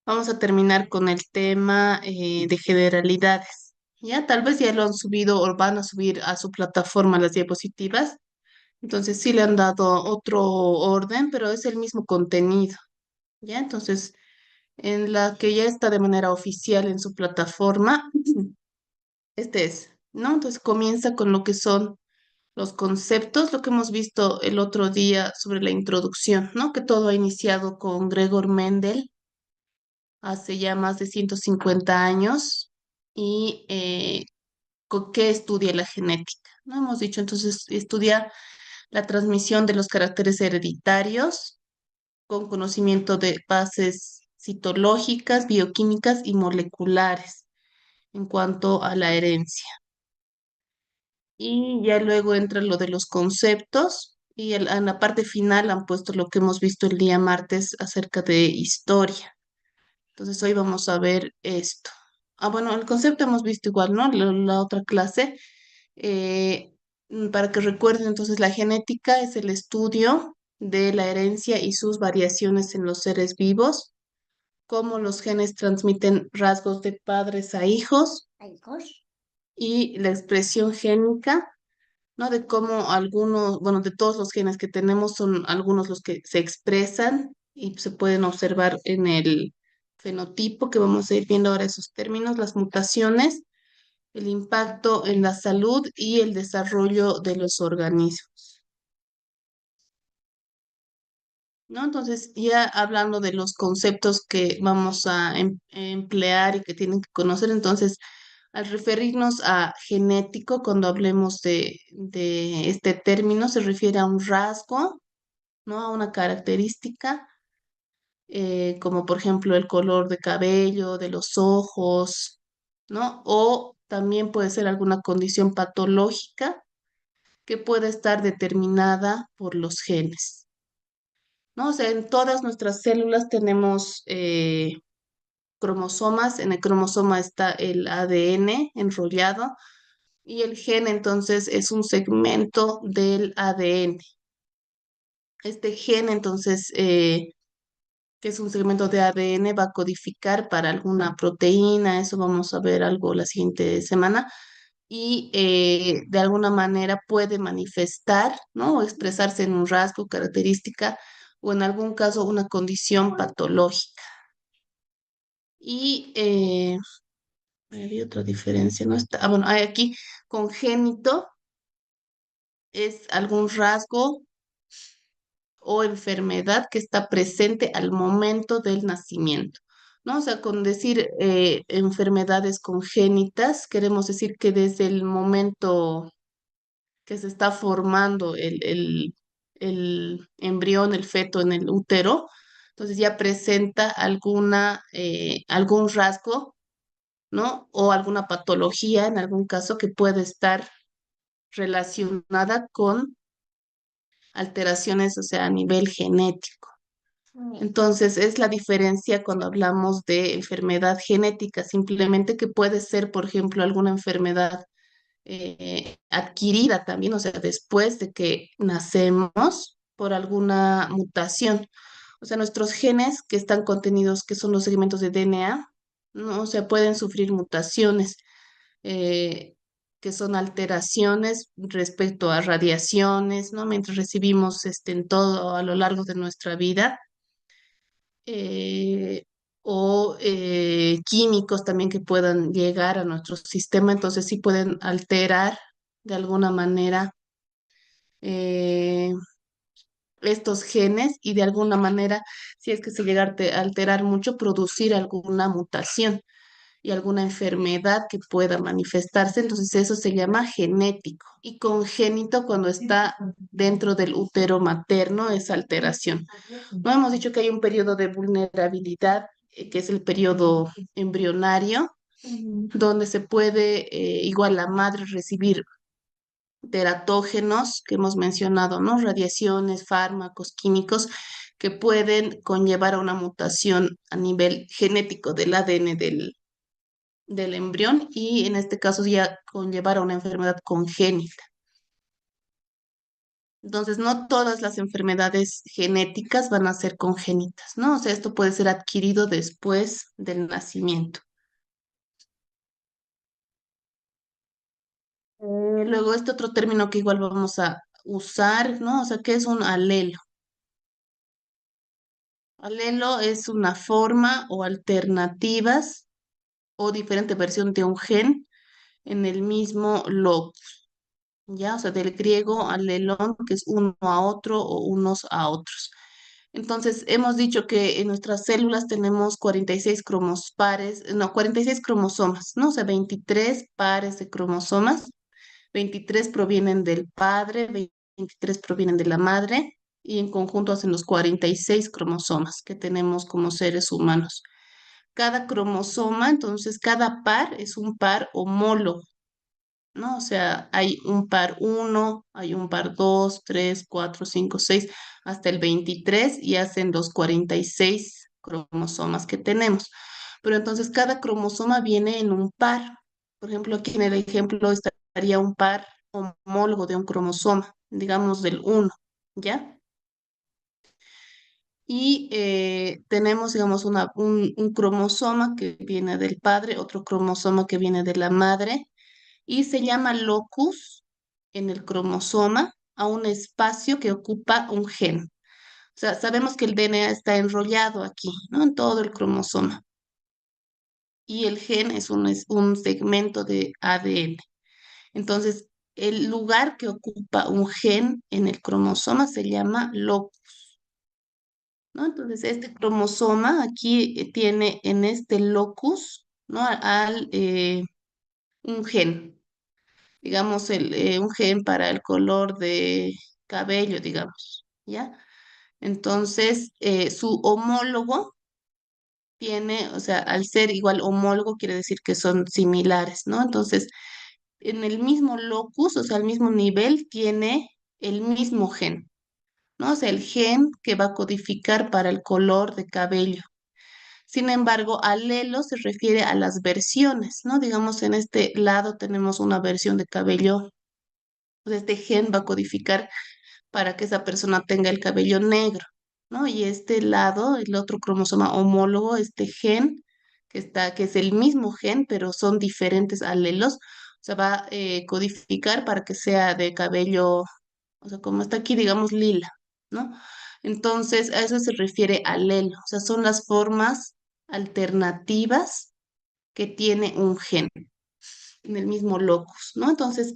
Vamos a terminar con el tema de generalidades. Ya, tal vez ya lo han subido o van a subir a su plataforma las diapositivas. Entonces sí le han dado otro orden, pero es el mismo contenido. Ya, entonces en la que ya está de manera oficial en su plataforma, este es, ¿no? Entonces comienza con lo que son los conceptos, lo que hemos visto el otro día sobre la introducción, ¿no? Que todo ha iniciado con Gregor Mendel hace ya más de 150 años y qué estudia la genética. ¿No? Hemos dicho entonces, estudia la transmisión de los caracteres hereditarios con conocimiento de bases citológicas, bioquímicas y moleculares en cuanto a la herencia. Y ya luego entra lo de los conceptos y en la parte final han puesto lo que hemos visto el día martes acerca de historia. Entonces hoy vamos a ver esto. Ah, bueno, el concepto hemos visto igual, ¿no? La otra clase. Eh, para que recuerden, entonces la genética es el estudio de la herencia y sus variaciones en los seres vivos, cómo los genes transmiten rasgos de padres a hijos y la expresión génica, ¿no? De cómo algunos, bueno, de todos los genes que tenemos son algunos los que se expresan y se pueden observar en el fenotipo, que vamos a ir viendo ahora esos términos, las mutaciones, el impacto en la salud y el desarrollo de los organismos, ¿no? Entonces, ya hablando de los conceptos que vamos a emplear y que tienen que conocer, entonces, al referirnos a genético, cuando hablemos de este término, se refiere a un rasgo, ¿no? A una característica, como por ejemplo el color de cabello, de los ojos, ¿no? O también puede ser alguna condición patológica que puede estar determinada por los genes, ¿no? O sea, en todas nuestras células tenemos cromosomas, en el cromosoma está el ADN enrollado y el gen entonces es un segmento del ADN. Este gen entonces, que es un segmento de ADN, va a codificar para alguna proteína, eso vamos a ver algo la siguiente semana, y de alguna manera puede manifestar, ¿no? O expresarse en un rasgo, característica o en algún caso una condición patológica. Y hay otra diferencia, ¿no? Está, bueno, hay aquí congénito es algún rasgo o enfermedad que está presente al momento del nacimiento, ¿no? O sea, con decir enfermedades congénitas, queremos decir que desde el momento que se está formando el embrión, el feto en el útero, entonces ya presenta algún rasgo, ¿no? O alguna patología, en algún caso, que puede estar relacionada con alteraciones, o sea, a nivel genético. Entonces, es la diferencia cuando hablamos de enfermedad genética, simplemente que puede ser, por ejemplo, alguna enfermedad adquirida también, o sea, después de que nacemos por alguna mutación. O sea, nuestros genes que están contenidos, que son los segmentos de DNA, ¿no? O sea, pueden sufrir mutaciones, eh, que son alteraciones respecto a radiaciones, ¿no? Mientras recibimos en todo a lo largo de nuestra vida eh, o químicos también que puedan llegar a nuestro sistema, entonces sí pueden alterar de alguna manera eh, estos genes y de alguna manera, si es que se llega a alterar mucho, producir alguna mutación y alguna enfermedad que pueda manifestarse, entonces eso se llama genético y congénito cuando está dentro del útero materno es alteración. No hemos dicho que hay un periodo de vulnerabilidad, que es el periodo embrionario, donde se puede igual la madre recibir teratógenos que hemos mencionado, ¿no? Radiaciones, fármacos, químicos que pueden conllevar a una mutación a nivel genético del ADN del embrión y en este caso ya conllevar a una enfermedad congénita. Entonces, no todas las enfermedades genéticas van a ser congénitas, ¿no? O sea, esto puede ser adquirido después del nacimiento. Luego, este otro término que igual vamos a usar, ¿no? O sea, ¿qué es un alelo? Alelo es una forma o alternativas o diferente versión de un gen en el mismo locus, ¿ya? O sea, del griego alelón, que es uno a otro o unos a otros. Entonces, hemos dicho que en nuestras células tenemos 46 pares, no, 46 cromosomas, ¿no? O sea, 23 pares de cromosomas, 23 provienen del padre, 23 provienen de la madre, y en conjunto hacen los 46 cromosomas que tenemos como seres humanos. Cada cromosoma, entonces, cada par es un par homólogo, ¿no? O sea, hay un par uno, hay un par 2, 3, 4, 5, 6, hasta el 23 y hacen los 46 cromosomas que tenemos. Pero entonces cada cromosoma viene en un par. Por ejemplo, aquí en el ejemplo estaría un par homólogo de un cromosoma, digamos del uno, ¿ya? Y tenemos, digamos, un cromosoma que viene del padre, otro cromosoma que viene de la madre y se llama locus en el cromosoma a un espacio que ocupa un gen. O sea, sabemos que el DNA está enrollado aquí, ¿no? En todo el cromosoma. Y el gen es un segmento de ADN. Entonces, el lugar que ocupa un gen en el cromosoma se llama locus, ¿no? Entonces, este cromosoma aquí tiene en este locus, ¿no? Un gen. Digamos, un gen para el color de cabello, digamos, ¿ya? Entonces, su homólogo tiene, o sea, al ser igual homólogo quiere decir que son similares, ¿no? Entonces, en el mismo locus, o sea, al mismo nivel, tiene el mismo gen, ¿no? O sea, el gen que va a codificar para el color de cabello. Sin embargo, alelo se refiere a las versiones, ¿no? Digamos, en este lado tenemos una versión de cabello, pues este gen va a codificar para que esa persona tenga el cabello negro, ¿no? Y este lado, el otro cromosoma homólogo, este gen que es el mismo gen, pero son diferentes alelos, o sea, va a codificar para que sea de cabello, o sea, como está aquí, digamos, lila, ¿no? Entonces, a eso se refiere alelo, o sea, son las formas alternativas que tiene un gen en el mismo locus, ¿no? Entonces,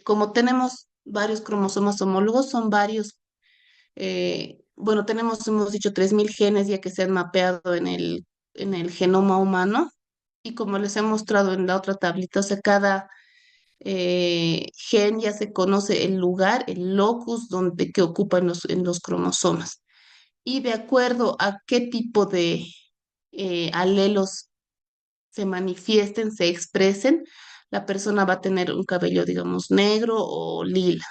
como tenemos varios cromosomas homólogos, son varios, bueno, hemos dicho 3.000 genes ya que se han mapeado en el genoma humano, y como les he mostrado en la otra tablita, o sea, cada gen ya se conoce el lugar, el locus que ocupa en los cromosomas. Y de acuerdo a qué tipo de alelos se manifiesten, se expresen, la persona va a tener un cabello, digamos, negro o lila.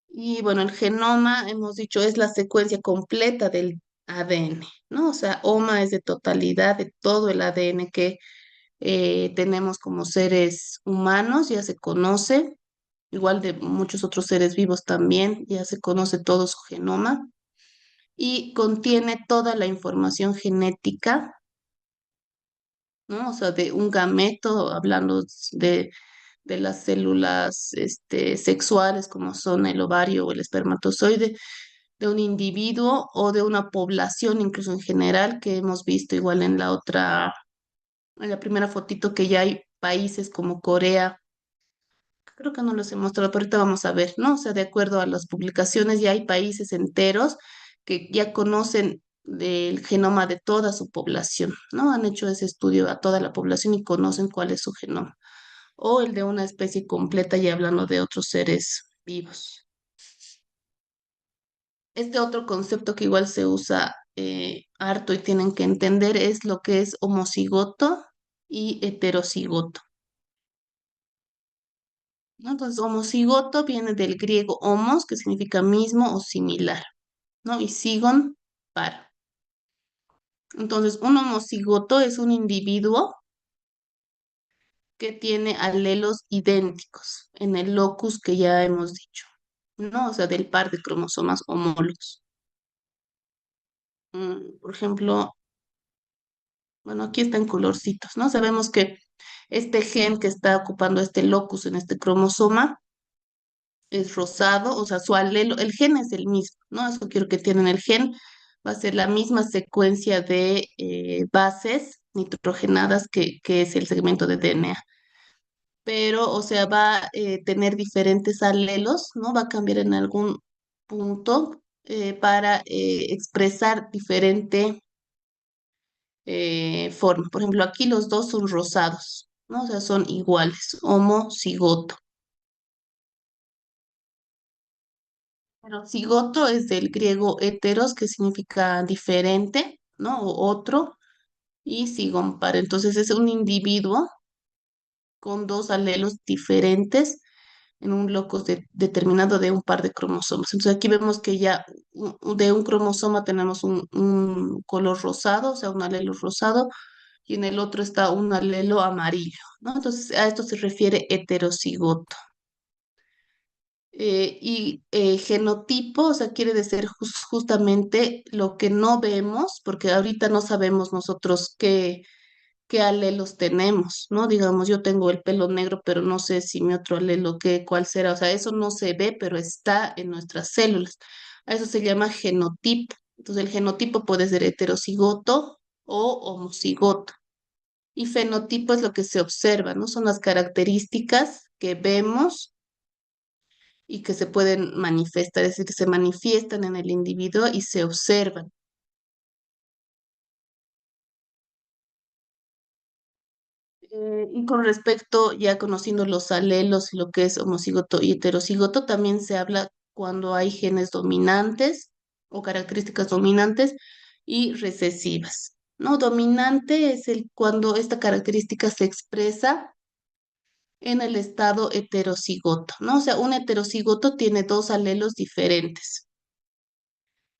Y bueno, el genoma, hemos dicho, es la secuencia completa del ADN, ¿no? O sea, OMA es de totalidad de todo el ADN que tenemos como seres humanos, ya se conoce, igual de muchos otros seres vivos también, ya se conoce todo su genoma y contiene toda la información genética, ¿no? O sea, de un gameto, hablando de las células sexuales como son el ovario o el espermatozoide, de un individuo o de una población, incluso en general, que hemos visto igual en la primera fotito que ya hay países como Corea. Creo que no los he mostrado, pero ahorita vamos a ver, ¿no? O sea, de acuerdo a las publicaciones, ya hay países enteros que ya conocen el genoma de toda su población, ¿no? Han hecho ese estudio a toda la población y conocen cuál es su genoma. O el de una especie completa, ya hablando de otros seres vivos. Este otro concepto que igual se usa harto y tienen que entender es lo que es homocigoto y heterocigoto, ¿no? Entonces, homocigoto viene del griego homos, que significa mismo o similar, ¿no? Y sigon, par. Entonces, un homocigoto es un individuo que tiene alelos idénticos en el locus que ya hemos dicho, ¿no? O sea, del par de cromosomas homólogos. Por ejemplo, bueno, aquí está en colorcitos, ¿no? Sabemos que este gen que está ocupando este locus en este cromosoma es rosado, o sea, su alelo, el gen es el mismo, ¿no? Eso quiero que tienen el gen, va a ser la misma secuencia de bases nitrogenadas que es el segmento de DNA. Pero, o sea, va a tener diferentes alelos, ¿no? Va a cambiar en algún punto para expresar diferente forma. Por ejemplo, aquí los dos son rosados, ¿no? O sea, son iguales, homocigoto. Pero cigoto es del griego heteros, que significa diferente, ¿no? O otro, y sigon par. Entonces es un individuo con dos alelos diferentes en un locus determinado de un par de cromosomas. Entonces aquí vemos que ya de un cromosoma tenemos un color rosado, o sea, un alelo rosado, y en el otro está un alelo amarillo, ¿no? Entonces a esto se refiere heterocigoto. Genotipo, o sea, quiere decir justamente lo que no vemos, porque ahorita no sabemos nosotros qué alelos tenemos, ¿no? Digamos, yo tengo el pelo negro, pero no sé si mi otro alelo, cuál será. O sea, eso no se ve, pero está en nuestras células. A eso se llama genotipo. Entonces, el genotipo puede ser heterocigoto o homocigoto. Y fenotipo es lo que se observa, ¿no? Son las características que vemos y que se pueden manifestar, es decir, que se manifiestan en el individuo y se observan. Y con respecto, ya conociendo los alelos y lo que es homocigoto y heterocigoto, también se habla cuando hay genes dominantes o características dominantes y recesivas. ¿No? Dominante es el cuando esta característica se expresa en el estado heterocigoto, ¿no? O sea, un heterocigoto tiene dos alelos diferentes,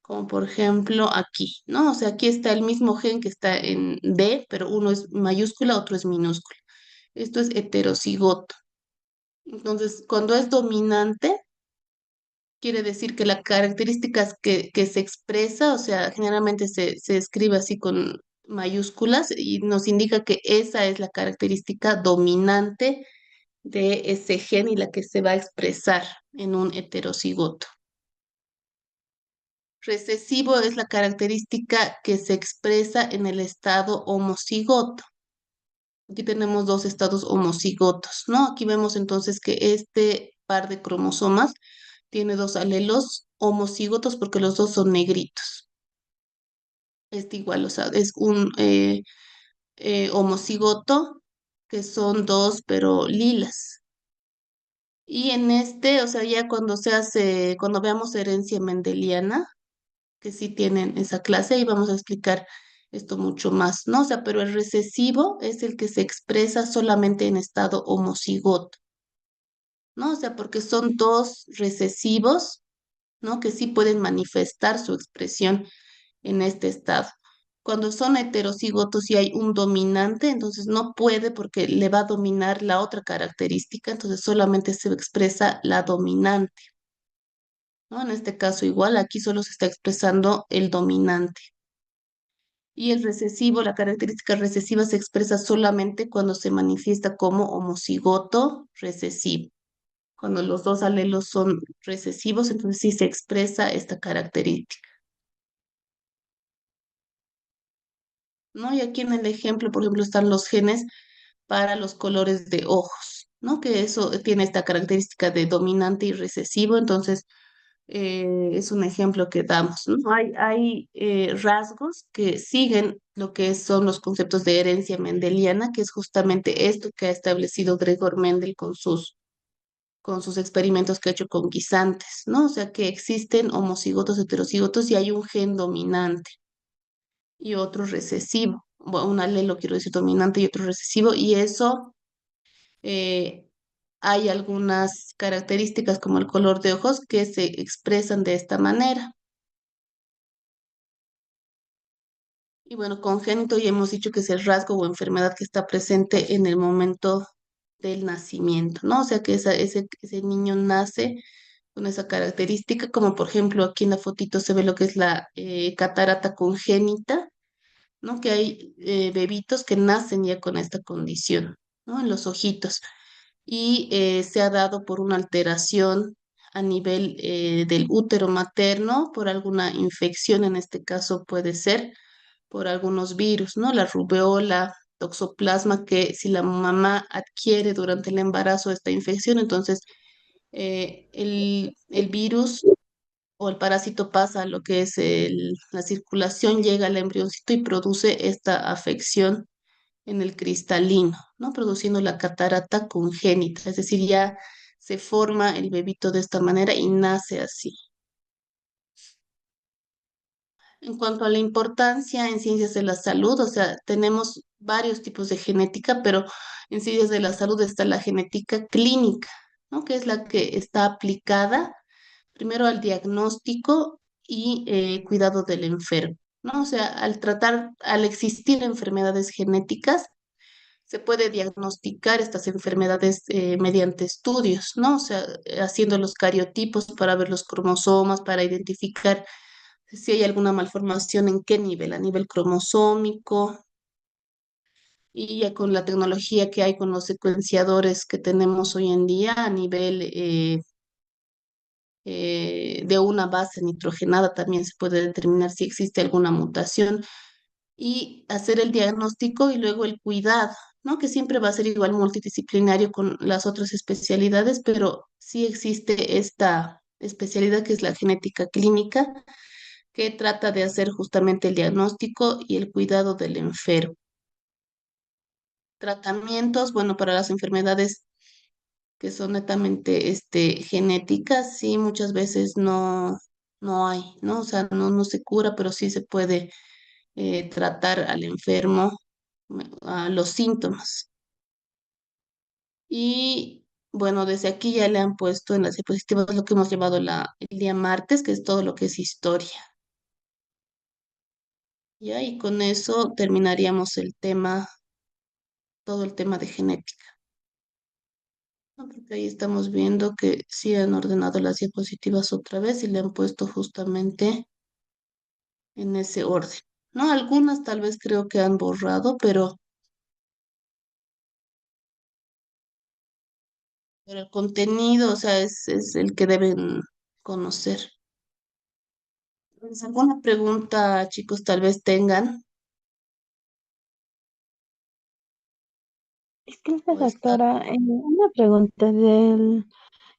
como por ejemplo aquí, ¿no? O sea, aquí está el mismo gen que está en D, pero uno es mayúscula, otro es minúscula. Esto es heterocigoto. Entonces, cuando es dominante, quiere decir que las características que se expresa, o sea, generalmente se escribe así con mayúsculas y nos indica que esa es la característica dominante de ese gen y la que se va a expresar en un heterocigoto. Recesivo es la característica que se expresa en el estado homocigoto. Aquí tenemos dos estados homocigotos, ¿no? Aquí vemos entonces que este par de cromosomas tiene dos alelos homocigotos porque los dos son negritos. Este igual, o sea, es un homocigoto que son dos, pero lilas. Y en este, o sea, ya cuando se hace, cuando veamos herencia mendeliana, que sí tienen esa clase y vamos a explicar esto mucho más, ¿no? O sea, pero el recesivo es el que se expresa solamente en estado homocigoto, ¿no? O sea, porque son dos recesivos, ¿no? Que sí pueden manifestar su expresión en este estado. Cuando son heterocigotos y hay un dominante, entonces no puede porque le va a dominar la otra característica, entonces solamente se expresa la dominante, ¿no? En este caso igual, aquí solo se está expresando el dominante. Y el recesivo, la característica recesiva se expresa solamente cuando se manifiesta como homocigoto recesivo. Cuando los dos alelos son recesivos, entonces sí se expresa esta característica, ¿no? Y aquí en el ejemplo, por ejemplo, están los genes para los colores de ojos, ¿no? Que eso tiene esta característica de dominante y recesivo, entonces es un ejemplo que damos, ¿no? Hay rasgos que siguen lo que son los conceptos de herencia mendeliana, que es justamente esto que ha establecido Gregor Mendel con sus experimentos que ha hecho con guisantes, ¿no? O sea, que existen homocigotos, heterocigotos y hay un gen dominante y otro recesivo. Bueno, un alelo, quiero decir, dominante y otro recesivo, y eso eh, hay algunas características como el color de ojos que se expresan de esta manera. Y bueno, congénito ya hemos dicho que es el rasgo o enfermedad que está presente en el momento del nacimiento, ¿no? O sea que ese niño nace con esa característica, como por ejemplo aquí en la fotito se ve lo que es la catarata congénita, ¿no? Que hay bebitos que nacen ya con esta condición, ¿no? En los ojitos. Y se ha dado por una alteración a nivel del útero materno, por alguna infección, en este caso puede ser por algunos virus, ¿no? La rubeola, toxoplasma, que si la mamá adquiere durante el embarazo esta infección, entonces el virus o el parásito pasa a lo que es la circulación, llega al embrioncito y produce esta afección en el cristalino, ¿no? Produciendo la catarata congénita, es decir, ya se forma el bebito de esta manera y nace así. En cuanto a la importancia en ciencias de la salud, o sea, tenemos varios tipos de genética, pero en ciencias de la salud está la genética clínica, ¿no? Que es la que está aplicada primero al diagnóstico y cuidado del enfermo, ¿no? O sea, al existir enfermedades genéticas, se puede diagnosticar estas enfermedades mediante estudios, ¿no? O sea, haciendo los cariotipos para ver los cromosomas, para identificar si hay alguna malformación, en qué nivel, a nivel cromosómico, y ya con la tecnología que hay con los secuenciadores que tenemos hoy en día a nivel de una base nitrogenada, también se puede determinar si existe alguna mutación y hacer el diagnóstico y luego el cuidado, ¿no? Que siempre va a ser igual multidisciplinario con las otras especialidades, pero sí existe esta especialidad que es la genética clínica, que trata de hacer justamente el diagnóstico y el cuidado del enfermo. Tratamientos, bueno, para las enfermedades que son netamente genéticas, sí, muchas veces no hay, ¿no? O sea, no se cura, pero sí se puede tratar al enfermo a los síntomas. Y bueno, desde aquí ya le han puesto en las diapositivas lo que hemos llevado el día martes, que es todo lo que es historia. Ya, y con eso terminaríamos el tema, todo el tema de genética. ¿No? Porque ahí estamos viendo que sí han ordenado las diapositivas otra vez y le han puesto justamente en ese orden. ¿No? Algunas tal vez creo que han borrado, pero el contenido, o sea, es el que deben conocer. ¿Pues alguna pregunta, chicos, tal vez tengan? Disculpe, ¿O está? doctora, una pregunta del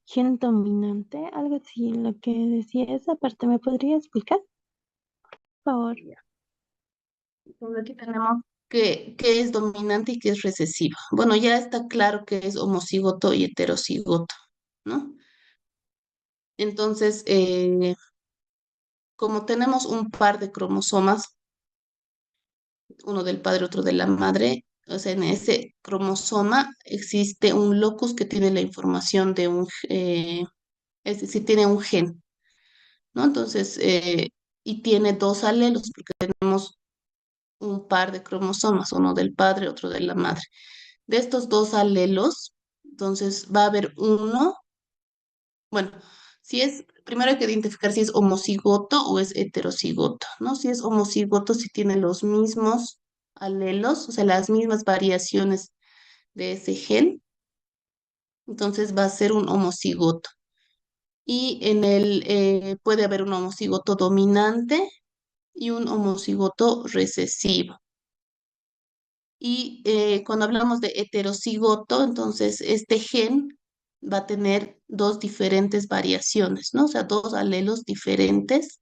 gen dominante, algo así, lo que decía esa parte, ¿me podría explicar, por favor? Ya. Entonces aquí tenemos qué es dominante y qué es recesivo. Bueno, ya está claro que es homocigoto y heterocigoto, ¿no? Entonces, como tenemos un par de cromosomas, uno del padre, otro de la madre, o sea, en ese cromosoma existe un locus que tiene la información de es decir, tiene un gen, ¿no? Entonces, y tiene dos alelos, porque tenemos un par de cromosomas, uno del padre, otro de la madre. De estos dos alelos, entonces va a haber uno, bueno, si es, primero hay que identificar si es homocigoto o es heterocigoto, ¿no? Si es homocigoto, si tiene los mismos alelos, o sea, las mismas variaciones de ese gen, entonces va a ser un homocigoto. Y puede haber un homocigoto dominante y un homocigoto recesivo. Y cuando hablamos de heterocigoto, entonces este gen va a tener dos diferentes variaciones, ¿no? O sea, dos alelos diferentes.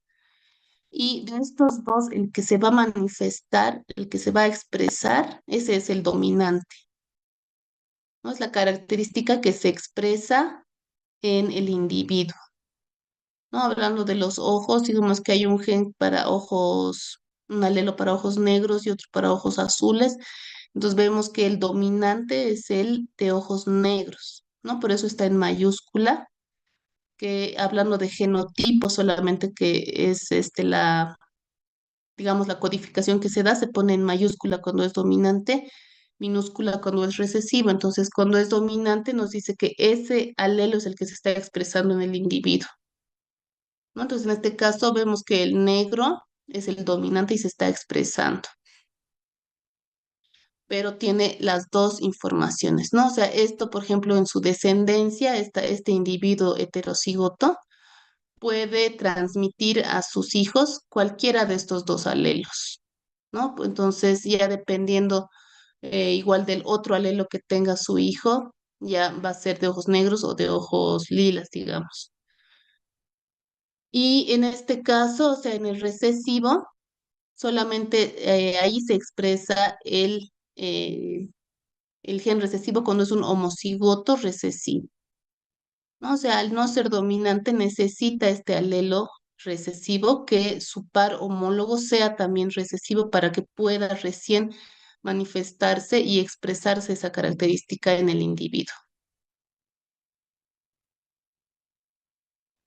Y de estos dos, el que se va a manifestar, el que se va a expresar, ese es el dominante, ¿no? Es la característica que se expresa en el individuo, ¿no? Hablando de los ojos, digamos que hay un gen para ojos, un alelo para ojos negros y otro para ojos azules. Entonces vemos que el dominante es el de ojos negros, ¿no? Por eso está en mayúscula, que hablando de genotipo solamente que es digamos, la codificación que se da, se pone en mayúscula cuando es dominante minúscula cuando es recesivo. Entonces, cuando es dominante, nos dice que ese alelo es el que se está expresando en el individuo, ¿no? Entonces, en este caso vemos que el negro es el dominante y se está expresando, pero tiene las dos informaciones, ¿no? O sea, esto, por ejemplo, en su descendencia, este individuo heterocigoto puede transmitir a sus hijos cualquiera de estos dos alelos, ¿no? Entonces, ya dependiendo igual del otro alelo que tenga su hijo, ya va a ser de ojos negros o de ojos lilas, digamos. Y en este caso, o sea, en el recesivo, solamente ahí se expresa el gen recesivo cuando es un homocigoto recesivo, ¿no? O sea, al no ser dominante necesita este alelo recesivo que su par homólogo sea también recesivo para que pueda recién manifestarse y expresarse esa característica en el individuo.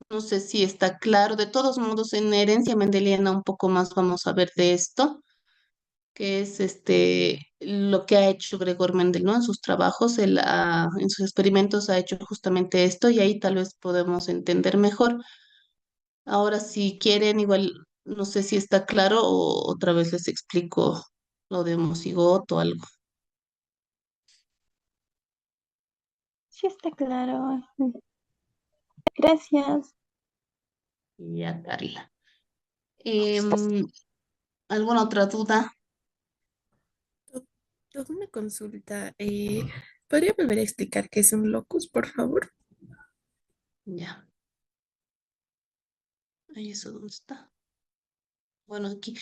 No sé si está claro. De todos modos, en herencia mendeliana un poco más vamos a ver de esto, que es lo que ha hecho Gregor Mendel, ¿no? En sus trabajos, en sus experimentos ha hecho justamente esto y ahí tal vez podemos entender mejor. Ahora, si quieren, igual no sé si está claro o otra vez les explico lo de homocigoto o algo. Sí, está claro. Gracias. Ya, Carla. Em, ¿Alguna otra duda? Tengo una consulta. ¿Podría volver a explicar qué es un locus, por favor? Ya. Ahí eso, ¿dónde está? Bueno, aquí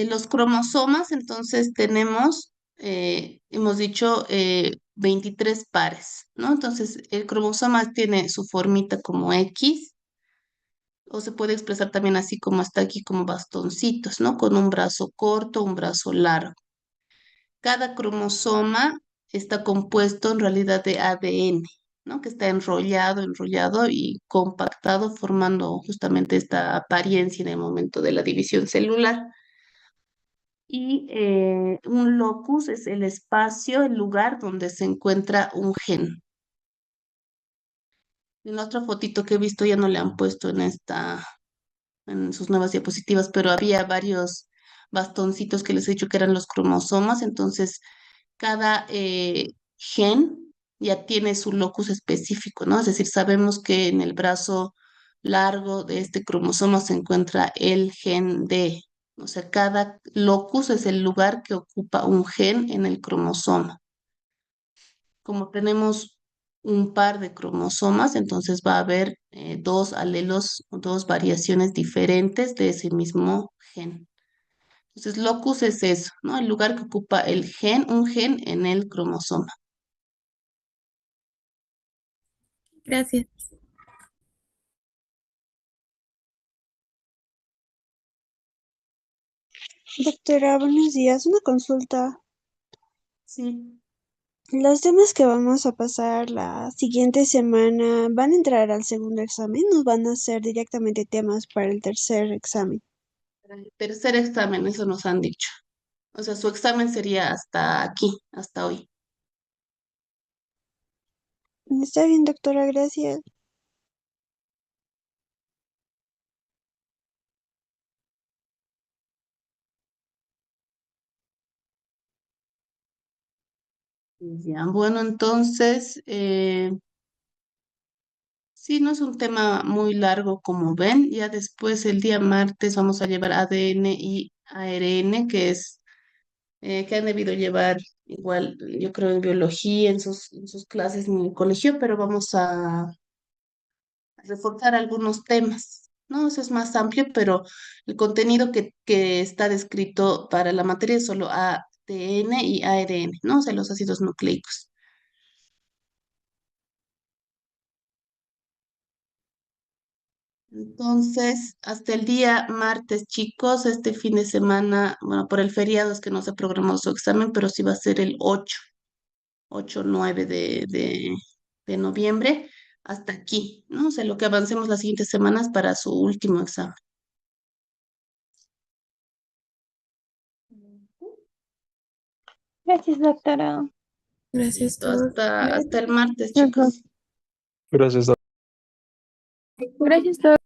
los cromosomas, entonces tenemos, hemos dicho, 23 pares, ¿no? Entonces el cromosoma tiene su formita como X, o se puede expresar también así como está aquí, como bastoncitos, ¿no? Con un brazo corto, un brazo largo. Cada cromosoma está compuesto en realidad de ADN, ¿no? Que está enrollado, enrollado y compactado, formando justamente esta apariencia en el momento de la división celular. Y un locus es el espacio, el lugar donde se encuentra un gen. En la otra fotito que he visto ya no le han puesto en sus nuevas diapositivas, pero había varios bastoncitos que les he dicho que eran los cromosomas, entonces cada gen ya tiene su locus específico, ¿no? Es decir, sabemos que en el brazo largo de este cromosoma se encuentra el gen D. O sea, cada locus es el lugar que ocupa un gen en el cromosoma. Como tenemos un par de cromosomas, entonces va a haber dos alelos o dos variaciones diferentes de ese mismo gen. Entonces, locus es eso, ¿no? El lugar que ocupa el gen, un gen en el cromosoma. Gracias. Doctora, buenos días. Una consulta. Sí. ¿Los temas que vamos a pasar la siguiente semana van a entrar al segundo examen o van a ser directamente temas para el tercer examen? Para el tercer examen, eso nos han dicho. O sea, su examen sería hasta aquí, hasta hoy. Está bien, doctora, gracias. Ya, bueno, entonces, sí, no es un tema muy largo como ven. Ya después, el día martes, vamos a llevar ADN y ARN, que han debido llevar igual, yo creo, en biología, en sus clases en el colegio, pero vamos a reforzar algunos temas, ¿no? Eso es más amplio, pero el contenido que está descrito para la materia es solo ADN y ARN, ¿no? O sea, los ácidos nucleicos. Entonces, hasta el día martes, chicos, este fin de semana, bueno, por el feriado es que no se programó su examen, pero sí va a ser el 8 9 de noviembre, hasta aquí, ¿no? O sea, lo que avancemos las siguientes semanas para su último examen. Gracias, doctora. Gracias, Listo, Doc. hasta el martes, Ajá. chicos. Gracias, Gracias, doctora.